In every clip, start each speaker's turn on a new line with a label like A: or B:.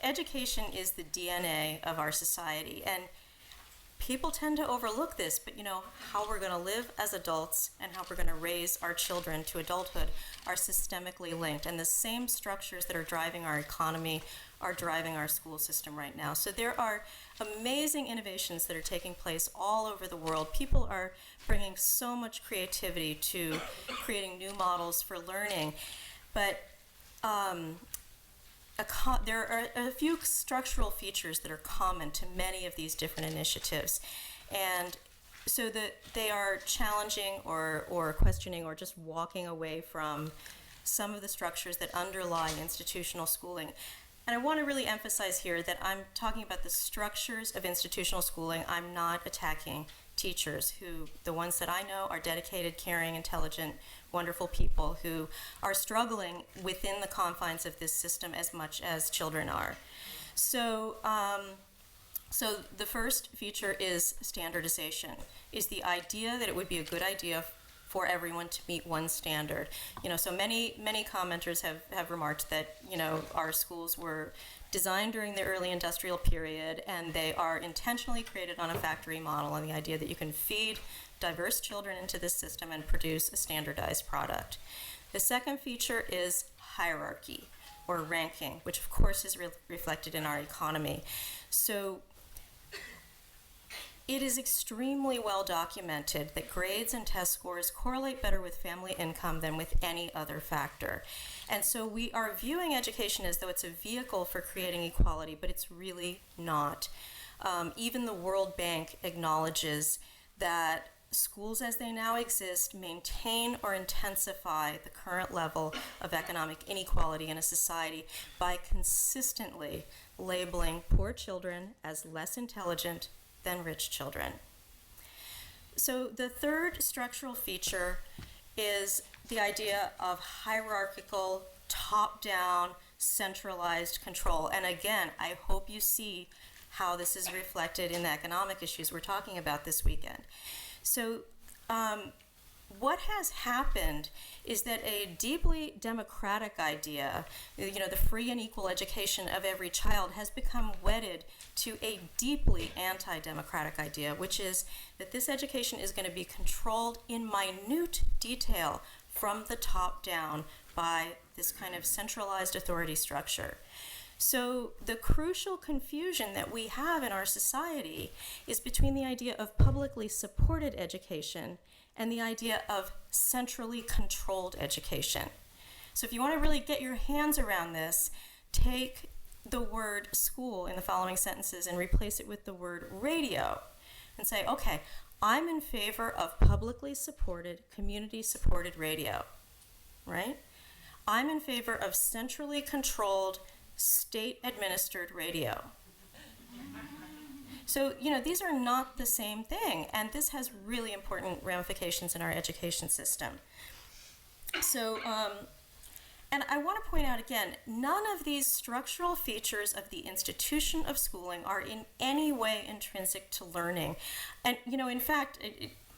A: Education is the DNA of our society, and people tend to overlook this, but how we're going to live as adults and how we're going to raise our children to adulthood are systemically linked, and the same structures that are driving our economy are driving our school system right now. So there are amazing innovations that are taking place all over the world. People are bringing so much creativity to creating new models for learning, but there are a few structural features that are common to many of these different initiatives, and so that they are challenging or questioning or just walking away from some of the structures that underlie institutional schooling. And I want to really emphasize here that I'm talking about the structures of institutional schooling. I'm not attacking teachers who, the ones that I know, are dedicated, caring, intelligent, wonderful people who are struggling within the confines of this system as much as children are. So the first feature is standardization, is the idea that it would be a good idea for everyone to meet one standard. So many commenters have remarked that, our schools were designed during the early industrial period, and they are intentionally created on a factory model, and the idea that you can feed diverse children into this system and produce a standardized product. The second feature is hierarchy or ranking, which of course is reflected in our economy. So it is extremely well documented that grades and test scores correlate better with family income than with any other factor. And so we are viewing education as though it's a vehicle for creating equality, but it's really not. Even the World Bank acknowledges that schools as they now exist maintain or intensify the current level of economic inequality in a society by consistently labeling poor children as less intelligent than rich children. So the third structural feature is the idea of hierarchical, top-down, centralized control. And again, I hope you see how this is reflected in the economic issues we're talking about this weekend. So what has happened is that a deeply democratic idea, the free and equal education of every child, has become wedded to a deeply anti-democratic idea, which is that this education is going to be controlled in minute detail from the top down by this kind of centralized authority structure. So the crucial confusion that we have in our society is between the idea of publicly supported education and the idea of centrally controlled education. So if you want to really get your hands around this, take the word school in the following sentences and replace it with the word radio and say, okay, I'm in favor of publicly supported, community-supported radio, right? I'm in favor of centrally controlled, state-administered radio. So, these are not the same thing, and this has really important ramifications in our education system. So, and I want to point out again, none of these structural features of the institution of schooling are in any way intrinsic to learning. And, in fact,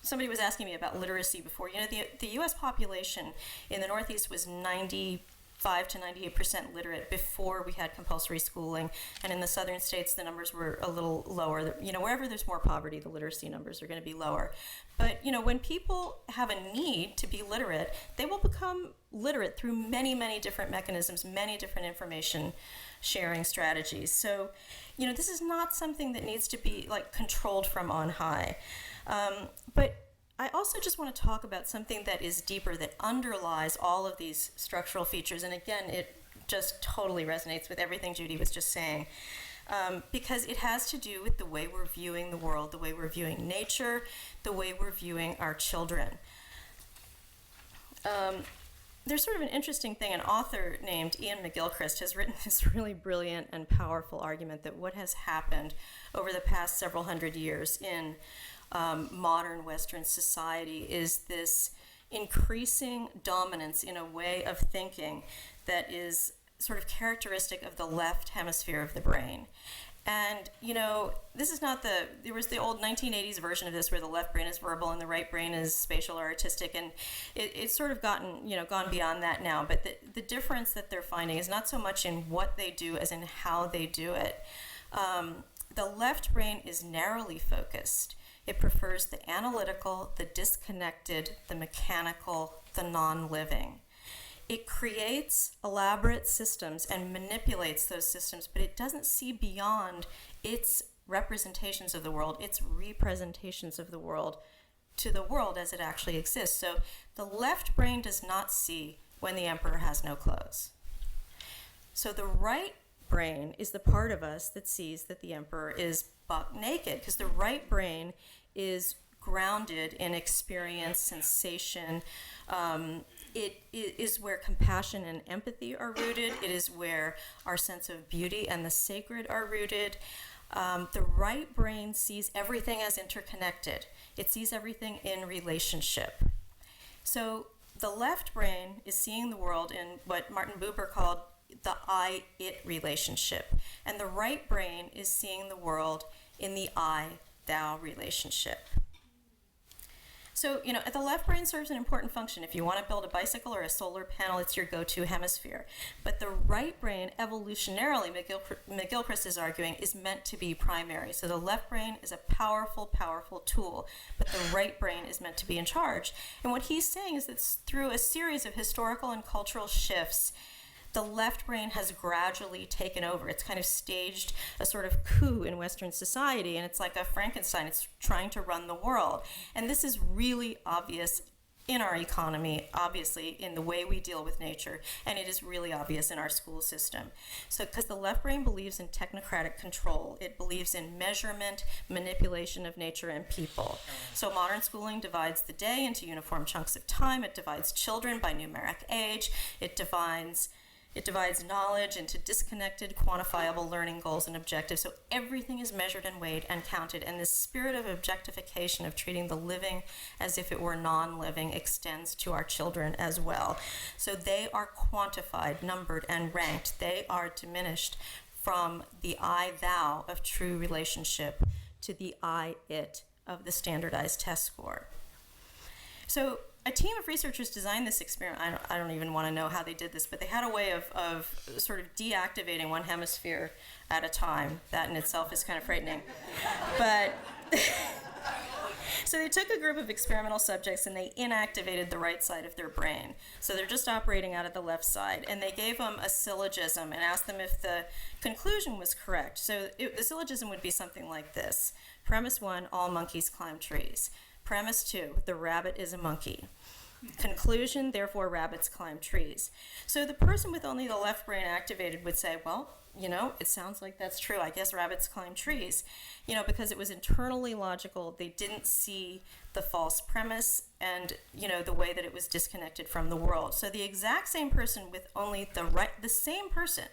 A: somebody was asking me about literacy before. The U.S. population in the Northeast was 95 to 98% literate before we had compulsory schooling, and in the southern states the numbers were a little lower. Wherever there's more poverty, the literacy numbers are going to be lower. But when people have a need to be literate, they will become literate through many, many different mechanisms, many different information sharing strategies. So, this is not something that needs to be controlled from on high. But I also just want to talk about something that is deeper, that underlies all of these structural features. And again, it just totally resonates with everything Judy was just saying, because it has to do with the way we're viewing the world, the way we're viewing nature, the way we're viewing our children. There's sort of an interesting thing. An author named Ian McGilchrist has written this really brilliant and powerful argument that what has happened over the past several hundred years in modern Western society is this increasing dominance in a way of thinking that is sort of characteristic of the left hemisphere of the brain. And, this is not there was the old 1980s version of this where the left brain is verbal and the right brain is spatial or artistic, and it's sort of gone beyond that now. But the difference that they're finding is not so much in what they do as in how they do it. The left brain is narrowly focused. It prefers the analytical, the disconnected, the mechanical, the non-living. It creates elaborate systems and manipulates those systems, but it doesn't see beyond its representations of the world, its representations of the world, to the world as it actually exists. So the left brain does not see when the emperor has no clothes. So the right brain is the part of us that sees that the emperor is buck naked, because the right brain is grounded in experience, sensation. It is where compassion and empathy are rooted. It is where our sense of beauty and the sacred are rooted. The right brain sees everything as interconnected. It sees everything in relationship. So the left brain is seeing the world in what Martin Buber called the I-it relationship. And the right brain is seeing the world in the I-thou relationship. So, the left brain serves an important function. If you want to build a bicycle or a solar panel, it's your go-to hemisphere. But the right brain, evolutionarily, McGilchrist is arguing, is meant to be primary. So the left brain is a powerful, powerful tool, but the right brain is meant to be in charge. And what he's saying is that through a series of historical and cultural shifts, the left brain has gradually taken over. It's kind of staged a sort of coup in Western society, and it's like a Frankenstein. It's trying to run the world. And this is really obvious in our economy, obviously, in the way we deal with nature, and it is really obvious in our school system. So, because the left brain believes in technocratic control, it believes in measurement, manipulation of nature and people. So modern schooling divides the day into uniform chunks of time. It divides children by numeric age. It divides knowledge into disconnected, quantifiable learning goals and objectives. So everything is measured and weighed and counted. And this spirit of objectification, of treating the living as if it were non-living, extends to our children as well. So they are quantified, numbered, and ranked. They are diminished from the I-thou of true relationship to the I-it of the standardized test score. So a team of researchers designed this experiment. I don't even want to know how they did this, but they had a way of sort of deactivating one hemisphere at a time. That in itself is kind of frightening. But so they took a group of experimental subjects and they inactivated the right side of their brain. So they're just operating out of the left side. And they gave them a syllogism and asked them if the conclusion was correct. So the syllogism would be something like this. Premise 1, all monkeys climb trees. Premise 2, the rabbit is a monkey. Conclusion, therefore rabbits climb trees. So the person with only the left brain activated would say, well, it sounds like that's true. I guess rabbits climb trees. Because it was internally logical. They didn't see the false premise and, the way that it was disconnected from the world. So the exact same person with only the same person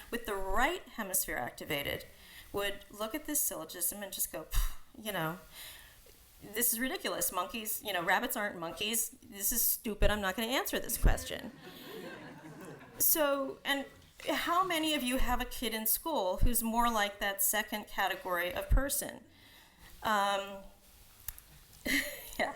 A: with the right hemisphere activated would look at this syllogism and just go, this is ridiculous. Monkeys, rabbits aren't monkeys. This is stupid. I'm not going to answer this question. So, and how many of you have a kid in school who's more like that second category of person? Yeah,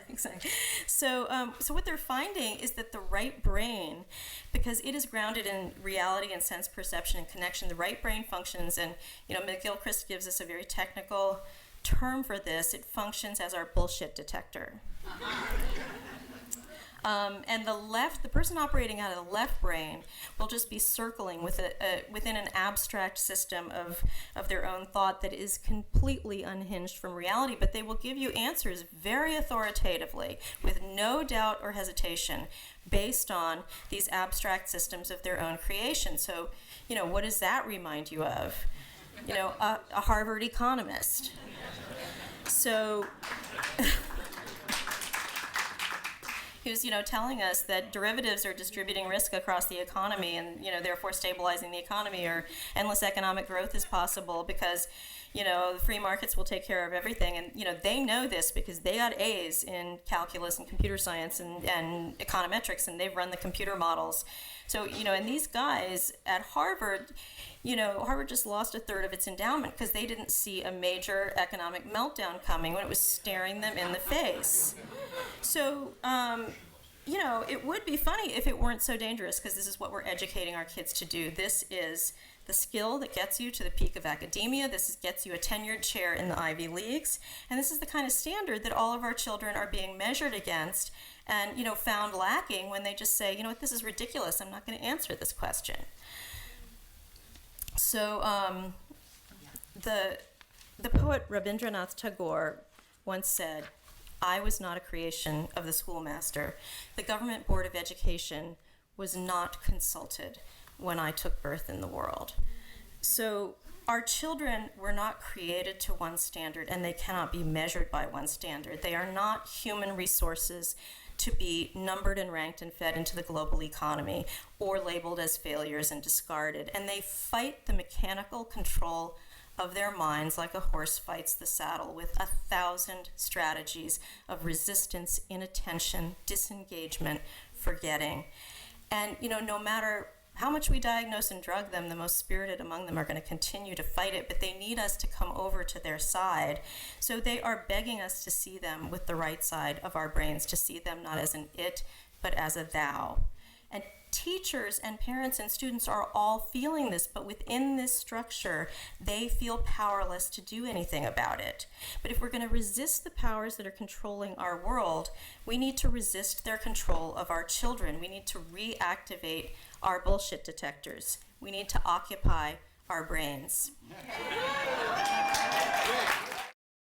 A: exactly. So what they're finding is that the right brain, because it is grounded in reality and sense perception and connection, the right brain functions, and McGilchrist gives us a very technical term for this. It functions as our bullshit detector. And the person operating out of the left brain will just be circling within an abstract system of their own thought that is completely unhinged from reality, but they will give you answers very authoritatively, with no doubt or hesitation, based on these abstract systems of their own creation. So, what does that remind you of? A Harvard economist. So who's telling us that derivatives are distributing risk across the economy and therefore stabilizing the economy, or endless economic growth is possible because the free markets will take care of everything. And, they know this because they got A's in calculus and computer science and econometrics, and they've run the computer models. So, and these guys at Harvard, Harvard just lost a third of its endowment because they didn't see a major economic meltdown coming when it was staring them in the face. So, it would be funny if it weren't so dangerous, because this is what we're educating our kids to do. This is the skill that gets you to the peak of academia. Gets you a tenured chair in the Ivy Leagues. And this is the kind of standard that all of our children are being measured against and, found lacking when they just say, this is ridiculous. I'm not going to answer this question. So the poet Rabindranath Tagore once said, "I was not a creation of the schoolmaster. The Government Board of Education was not consulted when I took birth in the world." So our children were not created to one standard, and they cannot be measured by one standard. They are not human resources to be numbered and ranked and fed into the global economy or labeled as failures and discarded. And they fight the mechanical control of their minds like a horse fights the saddle, with 1,000 strategies of resistance, inattention, disengagement, forgetting. And no matter how much we diagnose and drug them, the most spirited among them are going to continue to fight it, but they need us to come over to their side. So they are begging us to see them with the right side of our brains, to see them not as an it, but as a thou. And teachers and parents and students are all feeling this, but within this structure, they feel powerless to do anything about it. But if we're going to resist the powers that are controlling our world, we need to resist their control of our children. We need to reactivate our bullshit detectors. We need to occupy our brains.